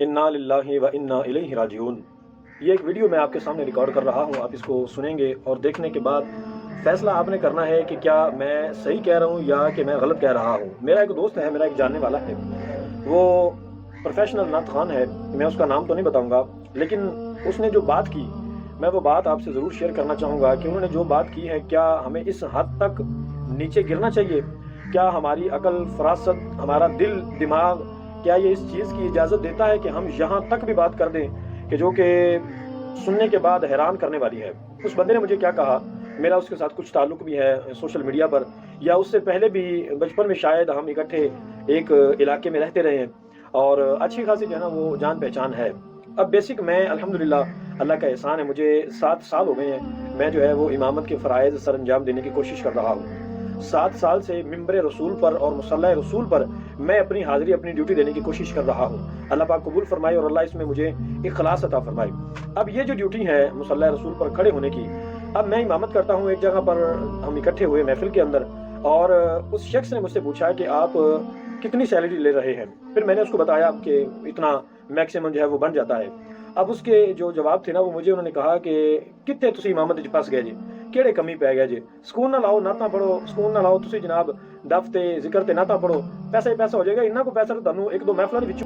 इन्ना लिल्लाहि व इन्ना इलैहि राजिऊन। ये एक वीडियो मैं आपके सामने रिकॉर्ड कर रहा हूँ। आप इसको सुनेंगे और देखने के बाद फैसला आपने करना है कि क्या मैं सही कह रहा हूँ या कि मैं गलत कह रहा हूँ। मेरा एक दोस्त है, मेरा एक जानने वाला है, वो प्रोफेशनल नात खान है। मैं उसका नाम तो नहीं बताऊंगा, लेकिन उसने जो बात की, मैं वो बात आपसे ज़रूर शेयर करना चाहूँगा कि उन्होंने जो बात की है, क्या हमें इस हद तक नीचे गिरना चाहिए? क्या हमारी अकल, फरासत, हमारा दिल, दिमाग, क्या ये इस चीज़ की इजाज़त देता है कि हम यहाँ तक भी बात कर दें कि जो कि सुनने के बाद हैरान करने वाली है? उस बंदे ने मुझे क्या कहा, मेरा उसके साथ कुछ ताल्लुक भी है सोशल मीडिया पर, या उससे पहले भी बचपन में शायद हम इकट्ठे एक इलाके में रहते रहे हैं और अच्छी खासी जो है ना वो जान पहचान है। अब बेसिक मैं अल्हम्दुलिल्लाह, अल्लाह का एहसान है, मुझे 7 साल हो गए हैं, मैं जो है वो इमामत के फ़राइज़ सर अंजाम देने की कोशिश कर रहा हूँ। 7 साल से मिंबर रसूल पर और मुसल्ला रसूल पर मैं अपनी हाज़िरी, अपनी ड्यूटी देने की कोशिश कर रहा हूँ। अल्लाह पाक कबूल फरमाए और अल्लाह इसमें मुझे इखलास अता फरमाए। अब ये जो ड्यूटी है मुसल्ला रसूल पर खड़े होने की, अब मैं इमामत करता हूँ एक जगह पर, हम इकट्ठे हुए महफ़िल के अंदर, और उस शख्स ने मुझसे पूछा कि आप कितनी सैलरी ले रहे हैं? फिर मैंने उसको बताया कि इतना मैक्सिमम जो है वो बन जाता है। अब उसके जो जवाब थे ना, वो मुझे उन्होंने कहा कि कितने तुसी इमामत विच फस गए जी, ਕਿਹੜੇ ਕਮੀ ਪੈ ਗਿਆ ਜੀ, ਸਕੂਨ ਨਾ ਲਾਓ, ਨਾਤਾਂ ਪੜੋ, ਸਕੂਨ ਨਾ ਲਾਓ ਤੁਸੀਂ ਜਨਾਬ, ਦਫ਼ ਤੇ ਜ਼ਿਕਰ ਤੇ ਨਾਤਾਂ ਪੜੋ, ਪੈਸਾ ਹੀ ਪੈਸਾ ਹੋ ਜਾਏਗਾ। ਇੰਨਾ ਕੋ ਪੈਸਾ ਤਾਂ ਤੁਹਾਨੂੰ ਇੱਕ ਦੋ ਮਹਿਫਲਾਂ ਦੇ ਵਿੱਚ